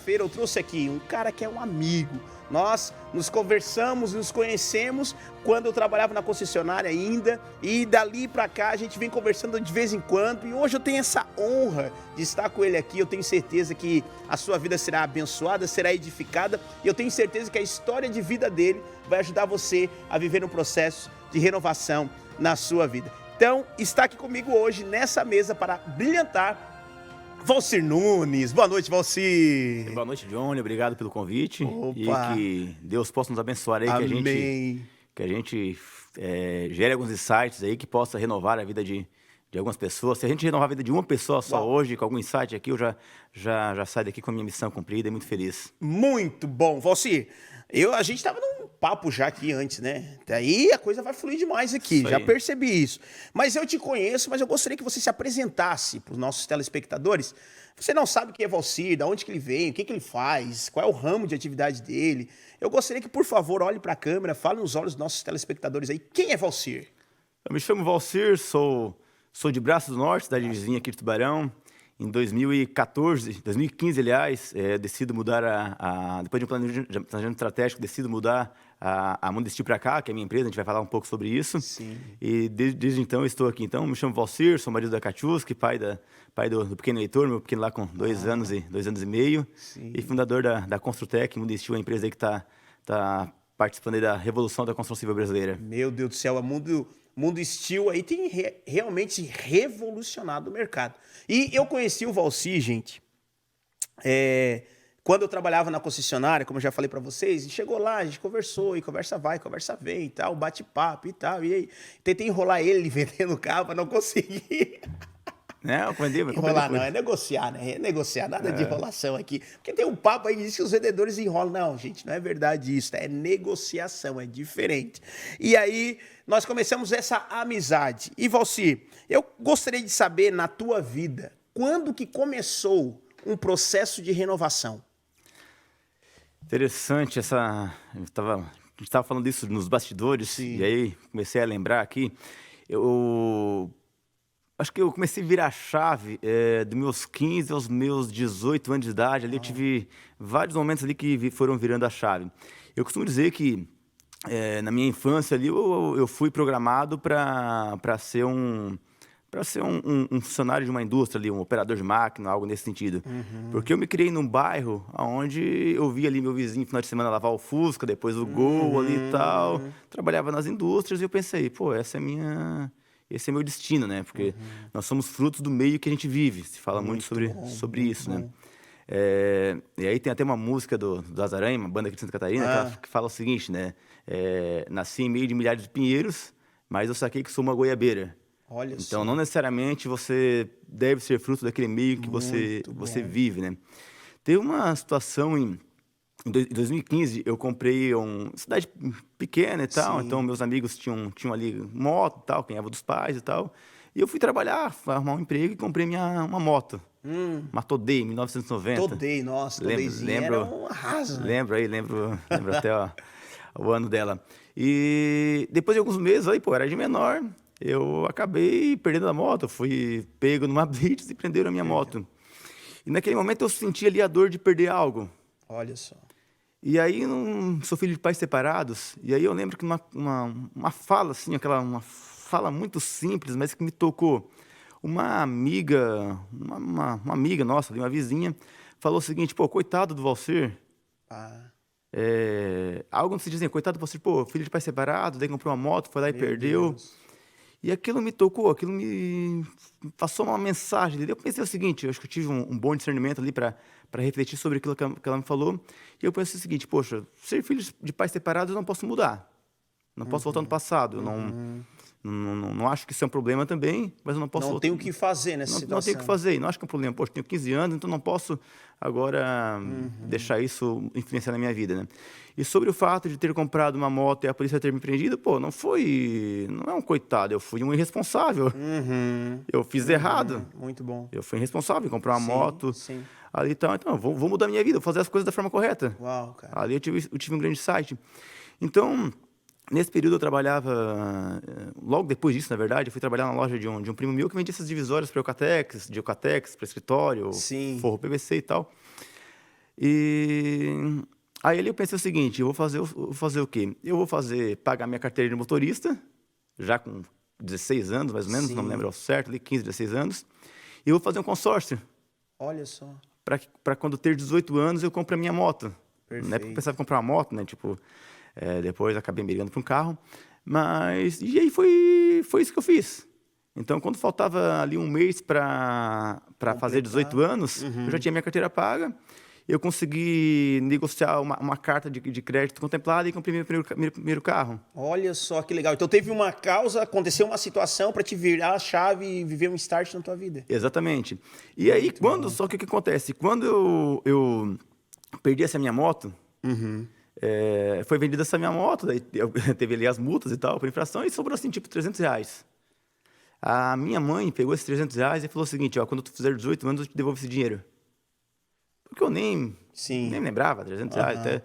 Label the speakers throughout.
Speaker 1: terça-feira eu trouxe aqui um cara que é um amigo. Nós nos conversamos, nos conhecemos quando eu trabalhava na concessionária ainda, e dali pra cá a gente vem conversando de vez em quando, e hoje eu tenho essa honra de estar com ele aqui. Eu tenho certeza que a sua vida será abençoada, será edificada, e eu tenho certeza que a história de vida dele vai ajudar você a viver um processo de renovação na sua vida. Então, está aqui comigo hoje nessa mesa para brilhantar Valcir Nunes. Boa noite, Valcir.
Speaker 2: Boa noite, Johnny. Obrigado pelo convite.
Speaker 1: Opa.
Speaker 2: E que Deus possa nos abençoar aí,
Speaker 1: Amém.
Speaker 2: que a gente gere alguns insights aí que possa renovar a vida de algumas pessoas. Se a gente renovar a vida de uma pessoa só hoje, com algum insight aqui, eu já saio daqui com a minha missão cumprida e muito feliz.
Speaker 1: Muito bom, Valcir. A gente estava num papo já aqui antes, né? Daí a coisa vai fluir demais aqui, já percebi isso. Mas eu te conheço, mas eu gostaria que você se apresentasse para os nossos telespectadores. Você não sabe quem é Valcir, de onde que ele vem, o que ele faz, qual é o ramo de atividade dele. Eu gostaria que, por favor, olhe para a câmera, fale nos olhos dos nossos telespectadores aí. Quem é Valcir?
Speaker 2: Eu me chamo Valcir, sou de Braços do Norte, cidade vizinha aqui de Tubarão. Em 2015, aliás, decido mudar depois de um planejamento estratégico, decido mudar a Mundestil para cá, que é a minha empresa, a gente vai falar um pouco sobre isso.
Speaker 1: Sim.
Speaker 2: E desde então eu estou aqui. Então, me chamo Valcir, sou marido da Katiuski, pai do pequeno Heitor, meu pequeno lá com 2 anos e meio.
Speaker 1: Sim.
Speaker 2: E fundador da Construtec, Mundestil, a empresa aí que está participando aí da revolução da construção civil brasileira.
Speaker 1: Meu Deus do céu, Mundo Steel aí tem realmente revolucionado o mercado. E eu conheci o Valcir, gente, quando eu trabalhava na concessionária, como eu já falei para vocês, e chegou lá, a gente conversou, e conversa vai, conversa vem e tal, bate-papo e tal. E aí, tentei enrolar ele vendendo o carro, mas não consegui.
Speaker 2: Não,
Speaker 1: Enrolar não, é negociar, né? É negociar, nada de enrolação aqui. Porque tem um papo aí que diz que os vendedores enrolam. Não, gente, não é verdade isso, é negociação, é diferente. E aí, nós começamos essa amizade. E, Valcir, eu gostaria de saber, na tua vida, quando que começou um processo de renovação?
Speaker 2: Interessante a gente estava falando disso nos bastidores. Sim. E aí comecei a lembrar aqui. Acho que eu comecei a virar a chave dos meus 15 aos meus 18 anos de idade. Ali eu tive vários momentos ali que foram virando a chave. Eu costumo dizer que na minha infância ali eu fui programado para ser um funcionário de uma indústria ali, um operador de máquina, algo nesse sentido. Porque eu me criei num bairro onde eu via ali meu vizinho no final de semana lavar o Fusca, depois o Gol ali e tal. Trabalhava nas indústrias e eu pensei, pô, esse é meu destino, né? Porque nós somos frutos do meio que a gente vive. Se fala muito sobre isso, né? E aí tem até uma música do Azaranha, uma banda aqui de Santa Catarina, que fala o seguinte, né? Nasci em meio de milhares de pinheiros, mas eu saquei que sou uma goiabeira.
Speaker 1: Olha
Speaker 2: então,
Speaker 1: só.
Speaker 2: não necessariamente você deve ser fruto daquele meio que você vive, né? Teve uma situação em 2015, eu comprei uma cidade pequena e tal, então meus amigos tinham ali moto e tal, ganhava dos pais e tal. E eu fui trabalhar, arrumar um emprego e comprei uma moto. Uma Todei, 1990.
Speaker 1: Todei, nossa, Todeizinha era um arraso.
Speaker 2: Lembro até o ano dela. E depois de alguns meses, aí, era de menor, eu acabei perdendo a moto. Fui pego numa blitz e prenderam a minha moto. E naquele momento eu senti ali a dor de perder algo.
Speaker 1: Olha só.
Speaker 2: E aí, sou filho de pais separados, e aí eu lembro que uma fala, assim, uma fala muito simples, mas que me tocou. Uma amiga nossa, uma vizinha, falou o seguinte, pô, coitado do Valcir. Algo não se diz assim, coitado do Valcir, pô, filho de pais separados, daí comprou uma moto, foi lá e perdeu. Deus. E aquilo me tocou, aquilo me passou uma mensagem. Eu pensei o seguinte, eu acho que eu tive um bom discernimento ali para refletir sobre aquilo que ela me falou. E eu pensei o seguinte, poxa, ser filho de pais separados eu não posso mudar. Não posso voltar no passado. Eu não acho que isso é um problema também, mas eu não posso...
Speaker 1: Não tenho o que fazer nessa situação.
Speaker 2: Não tenho o que fazer, não acho que é um problema. Poxa, tenho 15 anos, então não posso agora deixar isso influenciar na minha vida, né? E sobre o fato de ter comprado uma moto e a polícia ter me prendido, pô, não é um coitado, eu fui um irresponsável. Eu fiz errado.
Speaker 1: Muito bom.
Speaker 2: Eu fui irresponsável em comprar uma moto. Ali então vou mudar minha vida, vou fazer as coisas da forma correta.
Speaker 1: Uau, cara.
Speaker 2: Ali eu tive um grande insight. Então, nesse período eu trabalhava, logo depois disso, na verdade, eu fui trabalhar na loja de um primo meu que vendia essas divisórias para Eucatex, para escritório, forro PVC e tal. E aí ali eu pensei o seguinte, eu vou fazer o quê? Eu vou pagar minha carteira de motorista, já com 16 anos, mais ou menos, não me lembro ao certo, ali 15, 16 anos, e eu vou fazer um consórcio.
Speaker 1: Olha só.
Speaker 2: Para quando ter 18 anos eu compro a minha moto.
Speaker 1: Perfeito.
Speaker 2: Na época eu pensava em comprar uma moto, né? Tipo, depois acabei migrando para um carro. Mas, e aí foi isso que eu fiz. Então, quando faltava ali um mês para fazer 18 anos, eu já tinha minha carteira paga. Eu consegui negociar uma carta de crédito contemplada e comprei meu primeiro carro.
Speaker 1: Olha só que legal. Então teve uma causa, aconteceu uma situação para te virar a chave e viver um start na tua vida.
Speaker 2: Exatamente. E aí, só que o que acontece? Quando eu perdi essa minha moto, foi vendida essa minha moto, daí teve ali as multas e tal, por infração, e sobrou assim, tipo, R$300. A minha mãe pegou esses R$300 e falou o seguinte, ó, quando tu fizer 18 anos, eu te devolvo esse dinheiro. Porque eu nem me lembrava, R$300 até.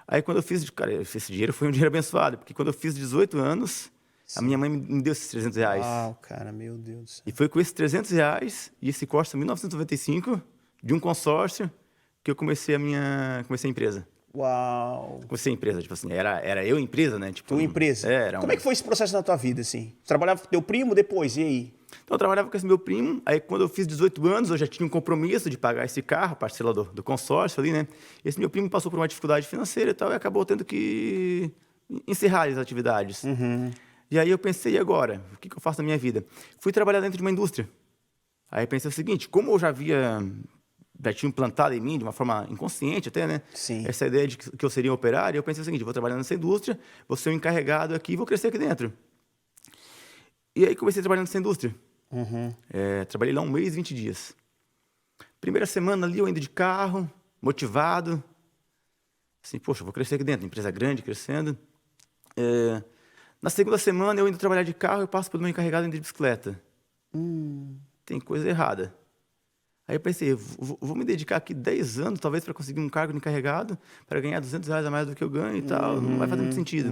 Speaker 2: Aí quando eu fiz, cara, esse dinheiro foi um dinheiro abençoado, porque quando eu fiz 18 anos, a minha mãe me deu esses R$300.
Speaker 1: Uau, cara, meu Deus do céu.
Speaker 2: E foi com esses R$300 e esse Corsa 1995, de um consórcio, que eu comecei a empresa.
Speaker 1: Uau.
Speaker 2: Comecei a empresa, tipo assim, era eu empresa, né? Tipo,
Speaker 1: Tua empresa? Como é que foi esse processo na tua vida, assim? Você trabalhava com teu primo depois, e aí?
Speaker 2: Então, eu trabalhava com esse meu primo, aí quando eu fiz 18 anos, eu já tinha um compromisso de pagar esse carro, parcela do consórcio ali, né? Esse meu primo passou por uma dificuldade financeira e tal, e acabou tendo que encerrar as atividades. E aí eu pensei, e agora? O que eu faço na minha vida? Fui trabalhar dentro de uma indústria. Aí eu pensei o seguinte, como eu já tinha implantado em mim, de uma forma inconsciente até, né?
Speaker 1: Sim.
Speaker 2: Essa ideia de que eu seria um operário, eu pensei o seguinte, vou trabalhar nessa indústria, vou ser um encarregado aqui e vou crescer aqui dentro. E aí comecei a trabalhar nessa indústria. Trabalhei lá 1 mês e 20 dias. Primeira semana ali, eu indo de carro, motivado. Assim, poxa, vou crescer aqui dentro, empresa grande, crescendo. Na segunda semana, eu indo trabalhar de carro, eu passo pelo meu encarregado indo de bicicleta. Tem coisa errada. Aí eu pensei, vou me dedicar aqui 10 anos, talvez, para conseguir um cargo de encarregado, para ganhar R$200 a mais do que eu ganho e tal. Não vai fazer muito sentido.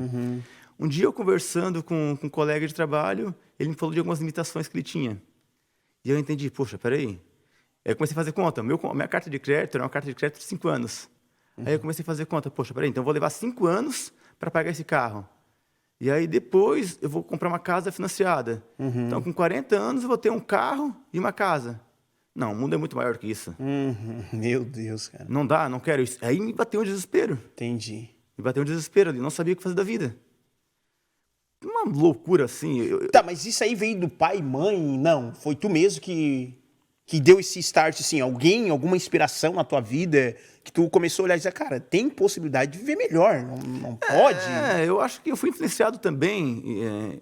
Speaker 2: Um dia, eu conversando com um colega de trabalho, ele me falou de algumas limitações que ele tinha. E eu entendi, poxa, peraí. Aí eu comecei a fazer conta. Minha carta de crédito era uma carta de crédito de 5 anos. Aí eu comecei a fazer conta, poxa, peraí, então eu vou levar 5 anos para pagar esse carro. E aí depois eu vou comprar uma casa financiada. Então, com 40 anos, eu vou ter um carro e uma casa. Não, o mundo é muito maior que isso.
Speaker 1: Meu Deus, cara.
Speaker 2: Não dá, não quero isso. Aí me bateu um desespero.
Speaker 1: Entendi.
Speaker 2: Me bateu um desespero ali, não sabia o que fazer da vida. Uma loucura assim.
Speaker 1: Tá, mas isso aí veio do pai e mãe? Não, foi tu mesmo que deu esse start, assim, alguma inspiração na tua vida, que tu começou a olhar e dizer, cara, tem possibilidade de viver melhor, não pode?
Speaker 2: Eu acho que eu fui influenciado também.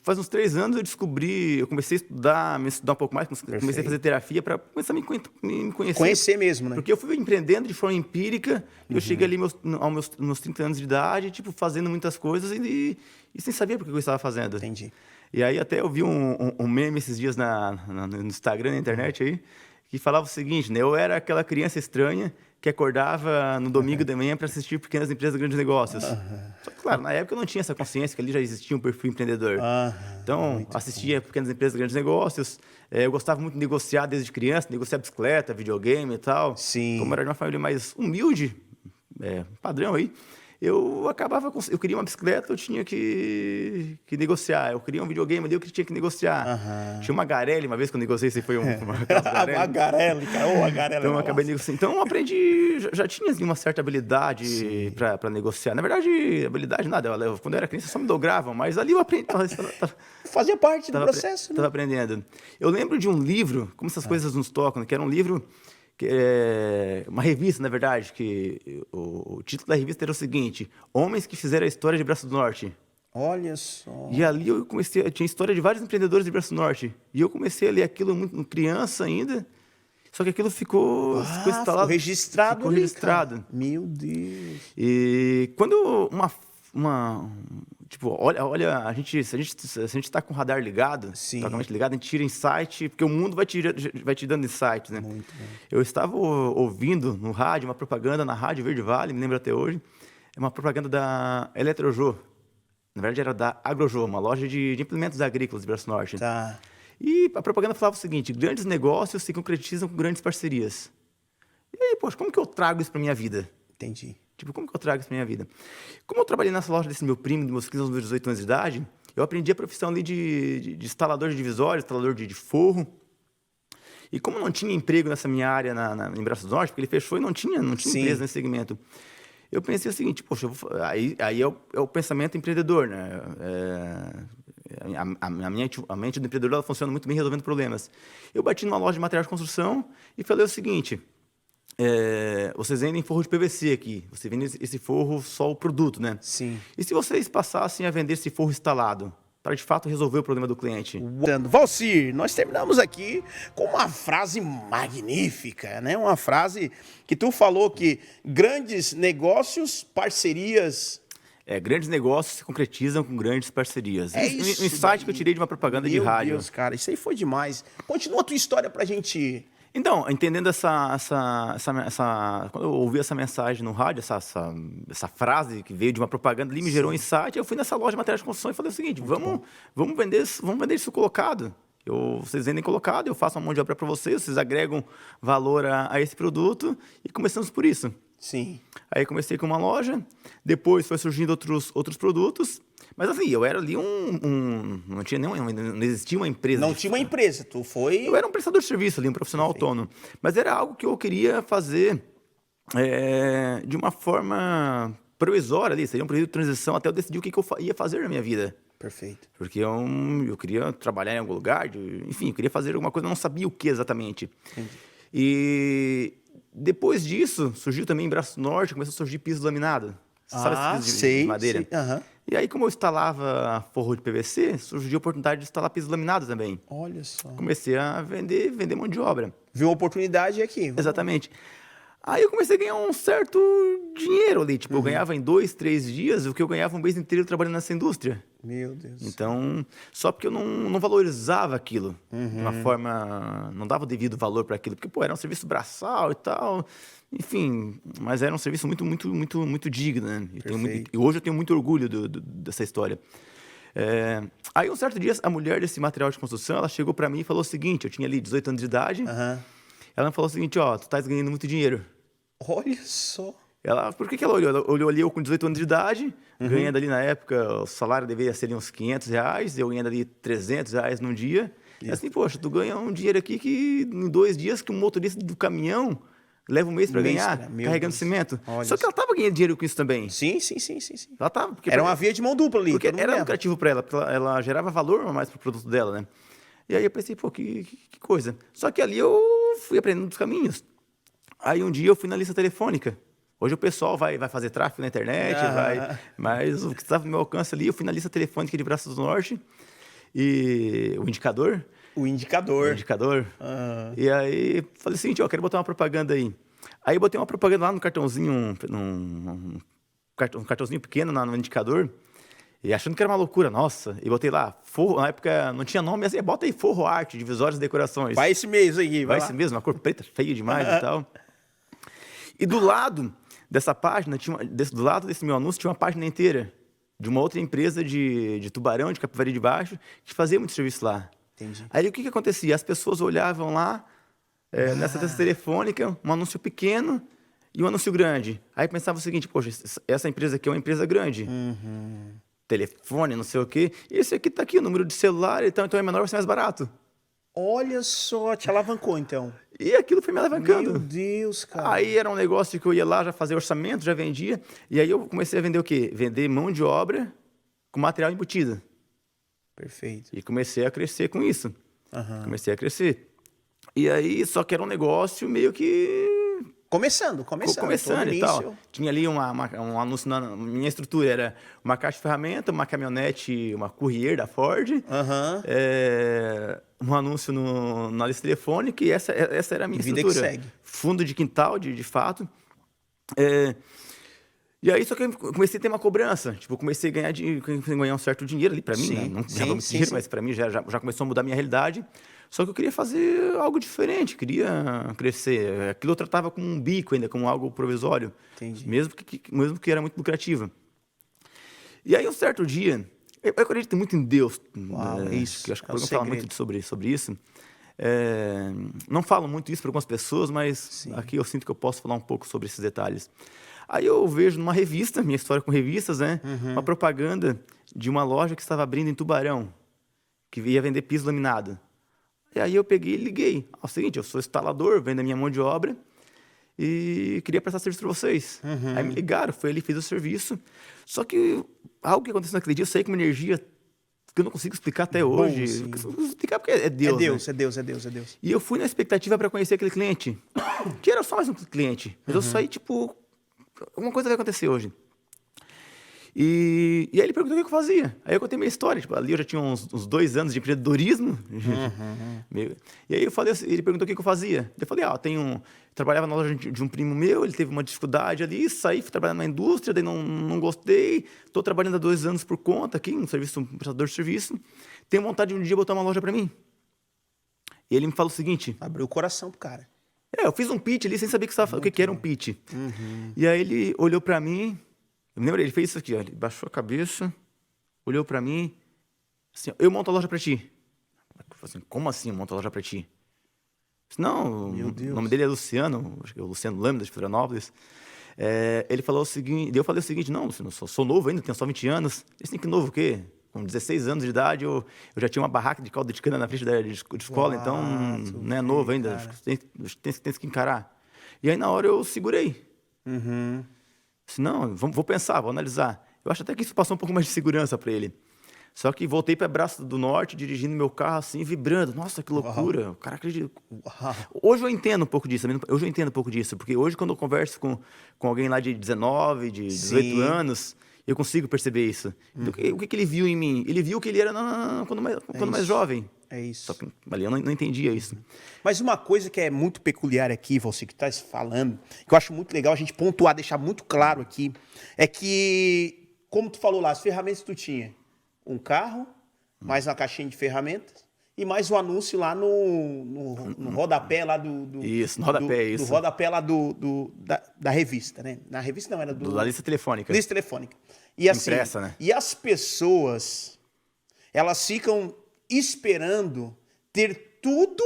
Speaker 2: Faz uns 3 anos eu comecei a me estudar um pouco mais, comecei a fazer terapia para começar a me conhecer.
Speaker 1: Conhecer mesmo, né?
Speaker 2: Porque eu fui empreendendo de forma empírica, eu cheguei ali aos meus 30 anos de idade, tipo, fazendo muitas coisas e sem saber por que eu estava fazendo.
Speaker 1: Entendi.
Speaker 2: E aí até eu vi um meme esses dias no Instagram, na internet aí, que falava o seguinte, né? Eu era aquela criança estranha que acordava no domingo de manhã para assistir Pequenas Empresas, Grandes Negócios. Só que, claro, na época eu não tinha essa consciência que ali já existia um perfil empreendedor. Então, assistia Pequenas Empresas, Grandes Negócios. Eu gostava muito de negociar desde criança, negociar bicicleta, videogame e tal.
Speaker 1: Sim.
Speaker 2: Como era de uma família mais humilde, padrão aí, eu queria uma bicicleta, eu tinha que negociar. Eu queria um videogame ali, eu tinha que negociar. Tinha uma Garelli, uma vez que eu negociei, você foi uma Garelli.
Speaker 1: A Garelli, cara. A Garelli.
Speaker 2: Então, eu acabei negociando. Então, eu aprendi, já tinha assim, uma certa habilidade para negociar. Na verdade, habilidade nada. Quando eu era criança, só me dobravam, mas ali eu aprendi.
Speaker 1: Fazia parte do processo, né?
Speaker 2: Estava aprendendo. Eu lembro de um livro, como essas coisas nos tocam, que era um livro... uma revista, na verdade, que o título da revista era o seguinte: Homens que Fizeram a História de Braço do Norte.
Speaker 1: Olha só.
Speaker 2: E ali eu tinha história de vários empreendedores de Braço do Norte. E eu comecei a ler aquilo muito criança ainda, só que aquilo ficou instalado.
Speaker 1: Ficou registrado.
Speaker 2: Cara.
Speaker 1: Meu Deus.
Speaker 2: E quando tipo, olha, se a gente está com o radar ligado, totalmente ligado, a gente tira insight, porque o mundo vai te dando insights, né?
Speaker 1: Muito bem.
Speaker 2: Eu estava ouvindo no rádio, uma propaganda na Rádio Verde Vale, me lembro até hoje, é uma propaganda da Eletrojô. Na verdade, era da Agrojô, uma loja de implementos agrícolas de Braço Norte.
Speaker 1: Tá.
Speaker 2: E a propaganda falava o seguinte: grandes negócios se concretizam com grandes parcerias. E aí, poxa, como que eu trago isso para minha vida?
Speaker 1: Entendi.
Speaker 2: Tipo, como que eu trago isso para minha vida? Como eu trabalhei nessa loja desse meu primo, de meus 15 aos meus 18 anos de idade, eu aprendi a profissão ali de instalador de divisório, instalador de forro. E como não tinha emprego nessa minha área em Braços do Norte, porque ele fechou e não tinha empresa nesse segmento, eu pensei o seguinte, poxa, aí é o pensamento empreendedor, né? A mente do empreendedor ela funciona muito bem resolvendo problemas. Eu bati numa loja de material de construção e falei o seguinte, vocês vendem forro de PVC aqui, você vende esse forro só o produto, né?
Speaker 1: Sim.
Speaker 2: E se vocês passassem a vender esse forro instalado, para de fato resolver o problema do cliente?
Speaker 1: Valcir, nós terminamos aqui com uma frase magnífica, né? Uma frase que tu falou que grandes negócios, parcerias...
Speaker 2: Grandes negócios se concretizam com grandes parcerias.
Speaker 1: É isso.
Speaker 2: Um insight que eu tirei de uma propaganda de rádio.
Speaker 1: Meu Deus, cara, isso aí foi demais. Continua a tua história pra gente...
Speaker 2: Então, entendendo quando eu ouvi essa mensagem no rádio, essa frase que veio de uma propaganda ali, me gerou um insight, eu fui nessa loja de materiais de construção e falei o seguinte, vamos vender isso colocado. Vocês vendem colocado, eu faço uma mão de obra para vocês agregam valor a esse produto e começamos por isso.
Speaker 1: Sim.
Speaker 2: Aí comecei com uma loja, depois foi surgindo outros produtos, mas assim, eu era ali não existia uma empresa.
Speaker 1: Não tinha uma empresa, tu foi...
Speaker 2: Eu era um prestador de serviço ali, um profissional autônomo, mas era algo que eu queria fazer de uma forma provisória ali, seria um período de transição até eu decidir o que eu ia fazer na minha vida.
Speaker 1: Perfeito.
Speaker 2: Porque eu queria trabalhar em algum lugar, enfim, eu queria fazer alguma coisa, eu não sabia o que exatamente.
Speaker 1: Entendi.
Speaker 2: E depois disso, surgiu também em Braço Norte, começou a surgir piso laminado. Sabe esses pisos de madeira?
Speaker 1: Sei. Uhum.
Speaker 2: E aí, como eu instalava forro de PVC, surgiu a oportunidade de instalar piso laminado também.
Speaker 1: Olha só.
Speaker 2: Comecei a vender mão de obra.
Speaker 1: Viu uma oportunidade aqui.
Speaker 2: Exatamente. Aí eu comecei a ganhar um certo dinheiro ali. Tipo, eu ganhava em 2, 3 dias o que eu ganhava um mês inteiro trabalhando nessa indústria.
Speaker 1: Meu Deus.
Speaker 2: Então, só porque eu não valorizava aquilo de uma forma... Não dava o devido valor para aquilo. Porque, era um serviço braçal e tal. Enfim, mas era um serviço muito digno, né? E hoje eu tenho muito orgulho dessa história. Aí, um certo dia, a mulher desse material de construção, ela chegou para mim e falou o seguinte, eu tinha ali 18 anos de idade, ela me falou o seguinte, tu estás ganhando muito dinheiro.
Speaker 1: Olha só.
Speaker 2: Por que ela olhou? Ela olhou ali eu com 18 anos de idade, ganhando ali na época, o salário deveria ser ali uns R$500, eu ganhando ali R$300 num dia. E assim, poxa, tu ganha um dinheiro aqui que em 2 dias que um motorista do caminhão leva um mês para ganhar, carregando cimento.
Speaker 1: Olha
Speaker 2: Só que ela estava ganhando dinheiro com isso também.
Speaker 1: Sim.
Speaker 2: Ela tava,
Speaker 1: era uma via de mão dupla ali.
Speaker 2: Porque era lucrativo para ela, porque ela gerava valor a mais para o produto dela, né? E aí eu pensei, que coisa. Só que ali eu fui aprendendo dos caminhos. Aí um dia eu fui na lista telefônica. Hoje o pessoal vai fazer tráfego na internet, mas o que estava no meu alcance ali, eu fui na lista telefônica de Braços do Norte, e o indicador. E aí falei assim, eu quero botar uma propaganda aí. Aí eu botei uma propaganda lá no cartãozinho, um cartãozinho pequeno no indicador, e achando que era uma loucura, nossa. E botei lá, forro, na época não tinha nome, assim, bota aí forro arte, divisórios e decorações.
Speaker 1: Vai esse mês aí,
Speaker 2: vai esse mês, uma cor preta, feia demais e tal. E do lado dessa página, do lado desse meu anúncio, tinha uma página inteira de uma outra empresa de Tubarão, de Capivari de Baixo, que fazia muito serviço lá.
Speaker 1: Entendi.
Speaker 2: Aí o que acontecia? As pessoas olhavam lá, nessa lista telefônica, um anúncio pequeno e um anúncio grande. Aí pensava o seguinte, poxa, essa empresa aqui é uma empresa grande. Telefone, não sei o quê. Esse aqui tá aqui, o número de celular, então é menor, vai ser mais barato.
Speaker 1: Olha só, te alavancou então.
Speaker 2: E aquilo foi me alavancando.
Speaker 1: Meu Deus, cara.
Speaker 2: Aí era um negócio que eu ia lá, já fazia orçamento, já vendia. E aí eu comecei a vender o quê? Vender mão de obra com material embutido.
Speaker 1: Perfeito.
Speaker 2: E comecei a crescer com isso. Comecei a crescer. E aí, só que era um negócio meio que...
Speaker 1: Começando
Speaker 2: e tal. Tinha ali um anúncio na minha estrutura, era uma caixa de ferramenta, uma caminhonete, uma Courier da Ford, um anúncio na lista telefônica, e essa era a minha estrutura.
Speaker 1: Que segue.
Speaker 2: Fundo de quintal, de fato. E aí, só que eu comecei a ter uma cobrança. Tipo, comecei a ganhar um certo dinheiro ali para mim, né? Não ganhava muito dinheiro, mas para mim já começou a mudar a minha realidade. Só que eu queria fazer algo diferente, queria crescer. Aquilo eu tratava como um bico ainda, como algo provisório.
Speaker 1: Entendi.
Speaker 2: Mesmo que era muito lucrativo. E aí, um certo dia, eu acredito muito em Deus.
Speaker 1: Uau, isso.
Speaker 2: Que eu acho que o programa fala muito sobre isso. Não falo muito isso para algumas pessoas, mas
Speaker 1: Sim.
Speaker 2: aqui eu sinto que eu posso falar um pouco sobre esses detalhes. Aí eu vejo numa revista, minha história com revistas, né? Uma propaganda de uma loja que estava abrindo em Tubarão, que ia vender piso laminado. E aí eu peguei e liguei. É o seguinte, eu sou instalador, vendo a minha mão de obra e queria prestar serviço para vocês. Aí me ligaram, foi ali, fiz o serviço. Só que algo que aconteceu naquele dia, eu saí com uma energia que eu não consigo explicar até hoje.
Speaker 1: sim.
Speaker 2: Eu consigo explicar porque é Deus, né?
Speaker 1: É Deus.
Speaker 2: E eu fui na expectativa para conhecer aquele cliente, que era só mais um cliente. Mas eu saí, tipo, alguma coisa vai acontecer hoje. E aí ele perguntou o que eu fazia. Aí eu contei minha história. Tipo, ali eu já tinha uns 2 anos de empreendedorismo. E aí ele perguntou o que eu fazia. Eu falei, trabalhava na loja de um primo meu, ele teve uma dificuldade ali, saí, fui trabalhar na indústria, daí não gostei. Estou trabalhando há 2 anos por conta aqui, um prestador de serviço. Tenho vontade de um dia botar uma loja para mim. E ele me falou o seguinte...
Speaker 1: Abriu o coração pro cara.
Speaker 2: Eu fiz um pitch ali sem saber o que era um pitch. E aí ele olhou para mim... Eu me lembro, ele fez isso aqui, ó, ele baixou a cabeça, olhou pra mim, assim, eu monto a loja pra ti. Eu falei assim, como assim eu monto a loja pra ti? Não, o nome dele é Luciano, acho que é o Luciano Lâmina, de Florianópolis. Ele falou o seguinte, eu falei o seguinte, não, Luciano, eu sou novo ainda, tenho só 20 anos. Ele assim, que novo o quê? Com 16 anos de idade, eu já tinha uma barraca de caldo de cana na frente de escola, então não é novo ainda, acho que tem que encarar. E aí na hora eu segurei. Disse, não, vou pensar, vou analisar. Eu acho até que isso passou um pouco mais de segurança para ele. Só que voltei para Braço do Norte, dirigindo meu carro assim, vibrando. Nossa, que loucura, o cara acredita. Hoje eu entendo um pouco disso, porque hoje quando eu converso com alguém lá de 19, de 18 anos, eu consigo perceber isso. O que ele viu em mim? Ele viu que ele era quando mais jovem.
Speaker 1: É isso.
Speaker 2: Só que ali eu não entendia isso.
Speaker 1: Mas uma coisa que é muito peculiar aqui, você que está falando, que eu acho muito legal a gente pontuar, deixar muito claro aqui, é que, como tu falou lá, as ferramentas que tu tinha, um carro, mais uma caixinha de ferramentas, e mais um anúncio lá no rodapé lá
Speaker 2: Isso, no rodapé,
Speaker 1: isso. Do rodapé lá da revista, né? Na revista não, era
Speaker 2: da lista telefônica.
Speaker 1: Lista telefônica. E assim,
Speaker 2: impressa, né?
Speaker 1: E as pessoas, elas ficam esperando ter tudo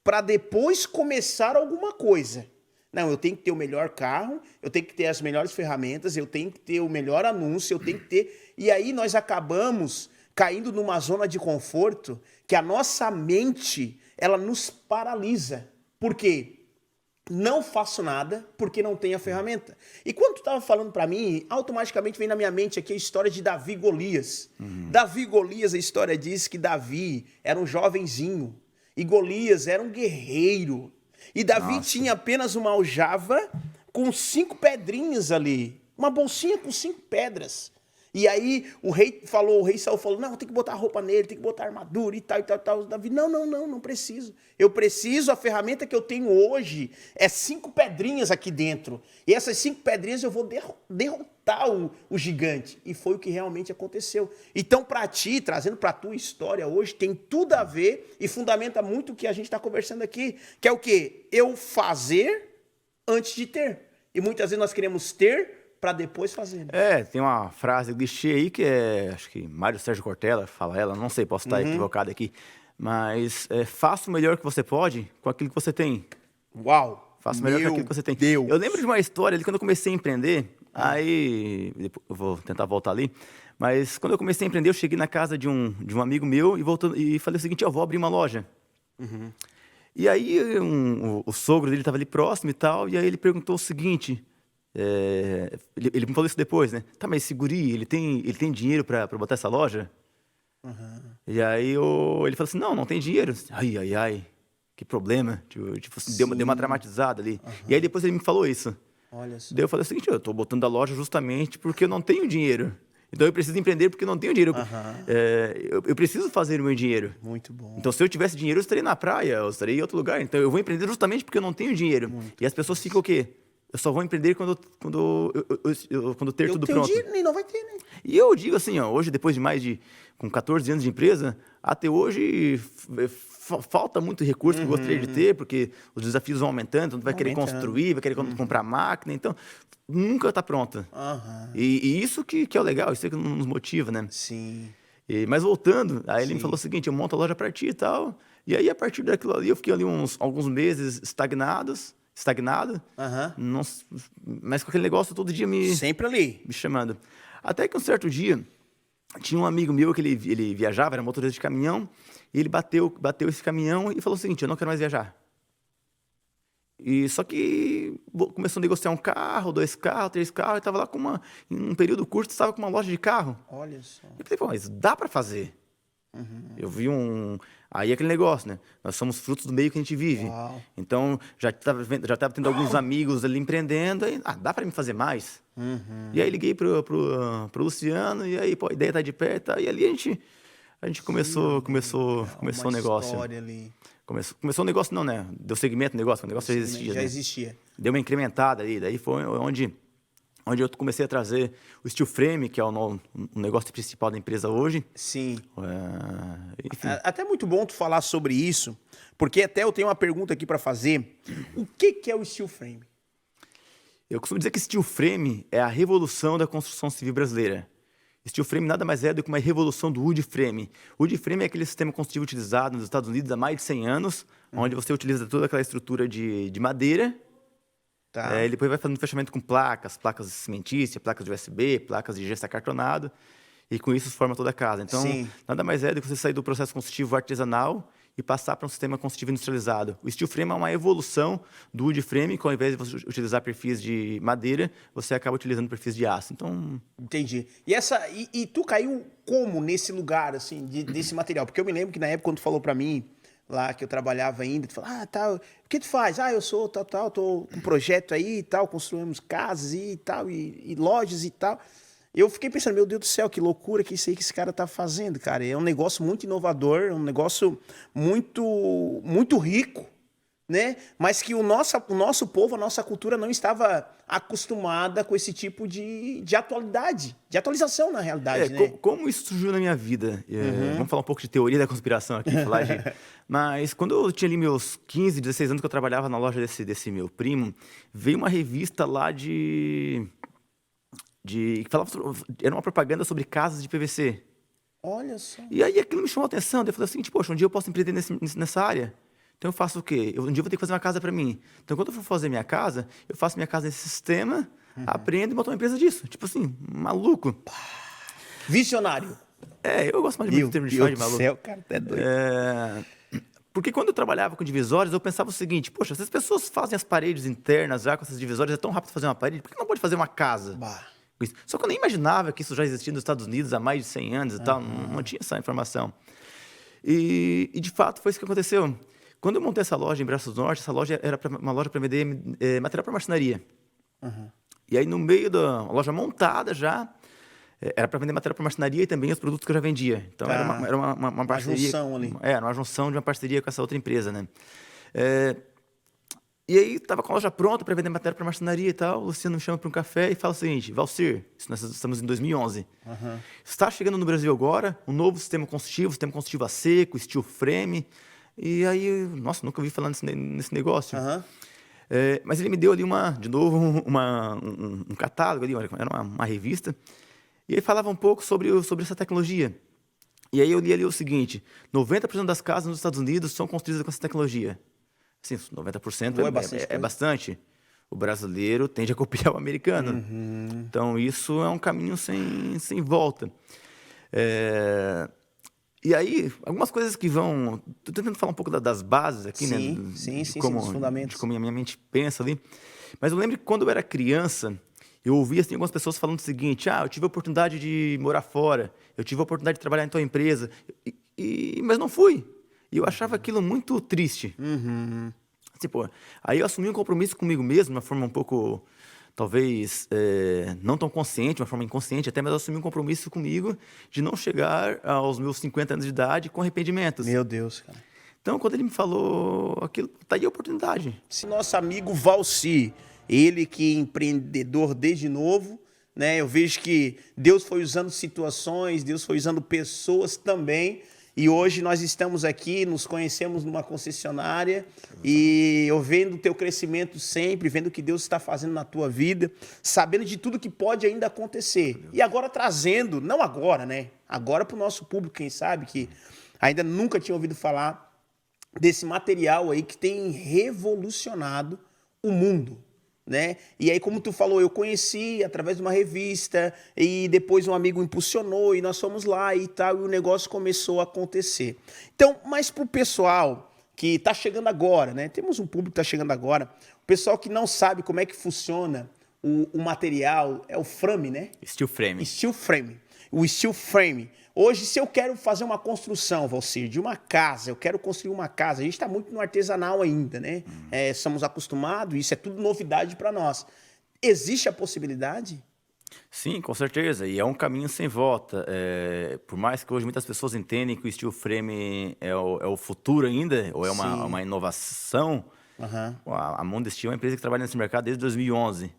Speaker 1: para depois começar alguma coisa. Não, eu tenho que ter o melhor carro, eu tenho que ter as melhores ferramentas, eu tenho que ter o melhor anúncio, eu tenho que ter... E aí nós acabamos caindo numa zona de conforto que a nossa mente, ela nos paralisa. Por quê? Não faço nada porque não tenho a ferramenta. E quando tu estava falando para mim, automaticamente vem na minha mente aqui a história de Davi e Golias. Davi e Golias, a história diz que Davi era um jovenzinho e Golias era um guerreiro. E Davi tinha apenas uma aljava com 5 pedrinhas ali, uma bolsinha com 5 pedras. E aí o rei Saul falou, não, tem que botar roupa nele, tem que botar armadura e tal. Davi, não preciso. Eu preciso, a ferramenta que eu tenho hoje é 5 pedrinhas aqui dentro. E essas 5 pedrinhas eu vou derrotar o gigante. E foi o que realmente aconteceu. Então, para ti, trazendo para a tua história hoje, tem tudo a ver e fundamenta muito o que a gente está conversando aqui, que é o quê? Eu fazer antes de ter. E muitas vezes nós queremos ter para depois fazer. Né?
Speaker 2: Tem uma frase clichê aí que acho que Mário Sérgio Cortella fala ela, não sei, posso estar equivocado aqui, mas faça o melhor que você pode com aquilo que você tem.
Speaker 1: Uau!
Speaker 2: Faça o melhor com aquilo que você tem.
Speaker 1: Deus.
Speaker 2: Eu lembro de uma história ali, quando eu comecei a empreender, aí, eu vou tentar voltar ali, mas quando eu comecei a empreender, eu cheguei na casa de um amigo meu e falei o seguinte, eu vou abrir uma loja. E aí o sogro dele estava ali próximo e tal, e aí ele perguntou o seguinte... ele me falou isso depois, né? Tá, mas esse guri, ele tem dinheiro para botar essa loja? E aí ele falou assim, não tem dinheiro. Ai, que problema. Tipo assim, deu uma dramatizada ali. E aí depois ele me falou isso.
Speaker 1: Olha só.
Speaker 2: Daí eu falei o seguinte, eu tô botando a loja justamente porque eu não tenho dinheiro. Então eu preciso empreender porque eu não tenho dinheiro. Eu preciso fazer o meu dinheiro.
Speaker 1: Muito bom.
Speaker 2: Então se eu tivesse dinheiro, eu estaria na praia, eu estaria em outro lugar. Então eu vou empreender justamente porque eu não tenho dinheiro. E as pessoas ficam o quê? Eu só vou empreender quando ter tudo pronto.
Speaker 1: Dinheiro, nem não vai ter, né?
Speaker 2: E eu digo assim, hoje, depois de com 14 anos de empresa, até hoje falta muito recurso que eu gostaria de ter, porque os desafios vão aumentando, então tu vai querer construir, vai querer comprar máquina, então nunca está pronta. E isso que é o legal, isso é que nos motiva, né?
Speaker 1: Sim.
Speaker 2: Mas voltando, aí ele me falou o seguinte, eu monto a loja para ti e tal, E aí, a partir daquilo ali, eu fiquei ali alguns meses estagnado, não- mas com aquele negócio todo dia
Speaker 1: Sempre ali.
Speaker 2: me chamando. Até que um certo dia, tinha um amigo meu que ele viajava, era motorista de caminhão, e ele bateu esse caminhão e falou o seguinte: eu não quero mais viajar. E só que começou a negociar um carro, 2 carros, 3 carros, e estava lá em um período curto, estava com uma loja de carro.
Speaker 1: Olha só.
Speaker 2: Eu falei, pô, mas dá para fazer. Eu vi Aí aquele negócio, né? Nós somos frutos do meio que a gente vive.
Speaker 1: Uau.
Speaker 2: Então, já tava tendo alguns amigos ali empreendendo, aí, dá para me fazer mais? E aí liguei pro Luciano, e aí, pô, a ideia tá de pé, tá? E ali a gente começou o negócio.
Speaker 1: História ali.
Speaker 2: Começou o negócio não, né? Deu segmento no negócio, o negócio já existia,
Speaker 1: Já
Speaker 2: né?
Speaker 1: existia.
Speaker 2: Deu uma incrementada ali, daí foi onde eu comecei a trazer o steel frame, que é o negócio principal da empresa hoje.
Speaker 1: Sim.
Speaker 2: Enfim.
Speaker 1: Até muito bom tu falar sobre isso, porque até eu tenho uma pergunta aqui para fazer. O que é o steel frame?
Speaker 2: Eu costumo dizer que steel frame é a revolução da construção civil brasileira. Steel frame nada mais é do que uma revolução do wood frame. O wood frame é aquele sistema construtivo utilizado nos Estados Unidos há mais de 100 anos, onde você utiliza toda aquela estrutura de madeira.
Speaker 1: Tá.
Speaker 2: E depois vai fazendo fechamento com placas cimentícias, placas de USB, placas de gesso acartonado, e com isso forma toda a casa. Então,
Speaker 1: Sim.
Speaker 2: nada mais é do que você sair do processo construtivo artesanal e passar para um sistema construtivo industrializado. O steel frame é uma evolução do wood frame, que ao invés de você utilizar perfis de madeira, você acaba utilizando perfis de aço. Então,
Speaker 1: Entendi. E tu caiu como nesse lugar, assim, desse material? Porque eu me lembro que na época, quando tu falou para mim, lá que eu trabalhava ainda, tu falou, tal, o que tu faz? Eu sou tal, tô com um projeto aí e tal, construímos casas e tal, e lojas e tal. Eu fiquei pensando, meu Deus do céu, que loucura que isso aí que esse cara tá fazendo, cara. É um negócio muito inovador, é um negócio muito, muito rico, né? Mas que o nosso povo, a nossa cultura não estava acostumada com esse tipo de atualidade, de atualização na realidade, né?
Speaker 2: como isso surgiu na minha vida? Vamos falar um pouco de teoria da conspiração aqui, mas quando eu tinha ali meus 15, 16 anos que eu trabalhava na loja desse meu primo, veio uma revista lá que falava era uma propaganda sobre casas de PVC.
Speaker 1: Olha só.
Speaker 2: E aí aquilo me chamou a atenção, daí eu falei assim, poxa, um dia eu posso empreender nessa área. Então eu faço o quê? Um dia eu vou ter que fazer uma casa para mim. Então quando eu for fazer minha casa, eu faço minha casa nesse sistema, aprendo e monto uma empresa disso. Tipo assim, maluco.
Speaker 1: Visionário.
Speaker 2: Eu gosto mais de muito termo de maluco.
Speaker 1: Meu Deus do céu, cara, até doido.
Speaker 2: Porque quando eu trabalhava com divisórias, eu pensava o seguinte, poxa, se as pessoas fazem as paredes internas já com essas divisórias, é tão rápido fazer uma parede, por que não pode fazer uma casa? Só que eu nem imaginava que isso já existia nos Estados Unidos há mais de 100 anos e tal, não tinha essa informação. E de fato foi isso que aconteceu. Quando eu montei essa loja em Braços Norte, essa loja era uma loja para vender material para marcenaria. E aí no meio da loja montada já, era para vender material para marcenaria e também os produtos que eu já vendia. Então era uma parceria.
Speaker 1: Uma junção ali.
Speaker 2: Era uma junção de uma parceria com essa outra empresa, né? E aí estava com a loja pronta para vender material para marcenaria e tal. O Luciano me chama para um café e fala o seguinte: Valcir, nós estamos em 2011. Está chegando no Brasil agora um novo sistema construtivo a seco, steel frame. E aí, nossa, nunca ouvi falar nesse negócio. Mas ele me deu ali de novo um catálogo ali, era uma revista. E ele falava um pouco sobre essa tecnologia. E aí eu li ali o seguinte: 90% das casas nos Estados Unidos são construídas com essa tecnologia. Assim, 90% é bastante. O brasileiro tende a copiar o americano. Então, isso é um caminho sem volta. E aí, algumas coisas que vão... Estou tentando falar um pouco das bases aqui, né?
Speaker 1: Sim, dos fundamentos.
Speaker 2: De como a minha mente pensa ali. Mas eu lembro que quando eu era criança, eu ouvia assim, algumas pessoas falando o seguinte: eu tive a oportunidade de morar fora, eu tive a oportunidade de trabalhar em tua empresa, mas não fui. E eu achava aquilo muito triste. Tipo, aí eu assumi um compromisso comigo mesmo, de uma forma um pouco, talvez, não tão consciente, uma forma inconsciente até, mas eu assumi um compromisso comigo de não chegar aos meus 50 anos de idade com arrependimentos.
Speaker 1: Meu Deus, cara.
Speaker 2: Então, quando ele me falou aquilo, tá aí a oportunidade.
Speaker 1: Nosso amigo Valcir, ele que é empreendedor desde novo, né? Eu vejo que Deus foi usando situações, Deus foi usando pessoas também. E hoje nós estamos aqui, nos conhecemos numa concessionária e eu vendo o teu crescimento sempre, vendo o que Deus está fazendo na tua vida, sabendo de tudo que pode ainda acontecer. E agora trazendo, não agora, né? Agora para o nosso público, quem sabe, que ainda nunca tinha ouvido falar desse material aí que tem revolucionado o mundo, né? E aí, como tu falou, eu conheci através de uma revista e depois um amigo impulsionou e nós fomos lá e tal, e o negócio começou a acontecer. Então, mas pro pessoal que tá chegando agora, né? Temos um público que tá chegando agora, o pessoal que não sabe como é que funciona o material, é o frame, né?
Speaker 2: Steel frame.
Speaker 1: Steel frame. O steel frame. Hoje, se eu quero fazer uma construção, Valcir, de uma casa, eu quero construir uma casa, a gente está muito no artesanal ainda, né? Somos acostumados, isso é tudo novidade para nós. Existe a possibilidade?
Speaker 2: Sim, com certeza. E é um caminho sem volta. Por mais que hoje muitas pessoas entendem que o steel frame é o futuro ainda, ou é uma inovação, a Mondo Steel é uma empresa que trabalha nesse mercado desde 2011.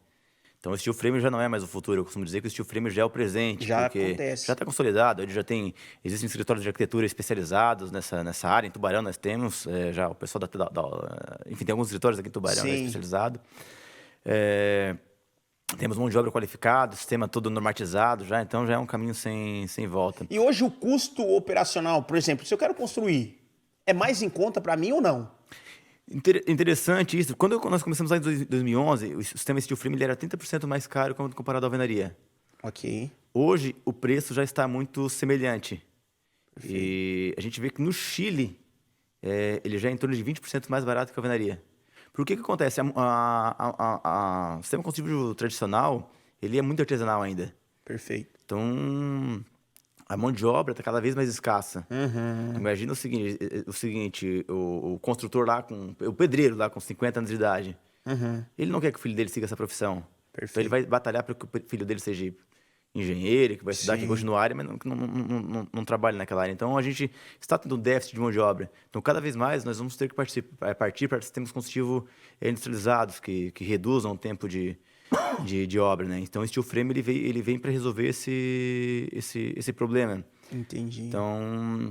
Speaker 2: Então, o steel frame já não é mais o futuro. Eu costumo dizer que o steel frame já é o presente.
Speaker 1: Já
Speaker 2: porque
Speaker 1: acontece.
Speaker 2: já está consolidado. Ele já tem... Existem escritórios de arquitetura especializados nessa área. Em Tubarão nós temos já o pessoal enfim, tem alguns escritórios aqui em Tubarão especializado. Temos mão de obra qualificada, sistema todo normatizado já. Então, já é um caminho sem volta.
Speaker 1: E hoje o custo operacional, por exemplo, se eu quero construir, é mais em conta para mim ou não?
Speaker 2: Interessante isso. Quando nós começamos lá em 2011, o sistema steel frame ele era 30% mais caro comparado à alvenaria.
Speaker 1: Ok.
Speaker 2: Hoje, o preço já está muito semelhante. Perfeito. E a gente vê que no Chile, ele já é em torno de 20% mais barato que a alvenaria. Por que acontece? O sistema construtivo tradicional, ele é muito artesanal ainda.
Speaker 1: Perfeito.
Speaker 2: Então, a mão de obra está cada vez mais escassa. Imagina o seguinte, o construtor lá, o pedreiro lá com 50 anos de idade, ele não quer que o filho dele siga essa profissão.
Speaker 1: Perfeito.
Speaker 2: Então ele vai batalhar para que o filho dele seja engenheiro, que vai estudar, que goste no área, mas não trabalhe naquela área. Então a gente está tendo um déficit de mão de obra. Então cada vez mais nós vamos ter que partir para sistemas construtivos industrializados, que reduzam o tempo de obra, né? Então, o steel frame ele vem para resolver esse problema.
Speaker 1: Entendi.
Speaker 2: Então,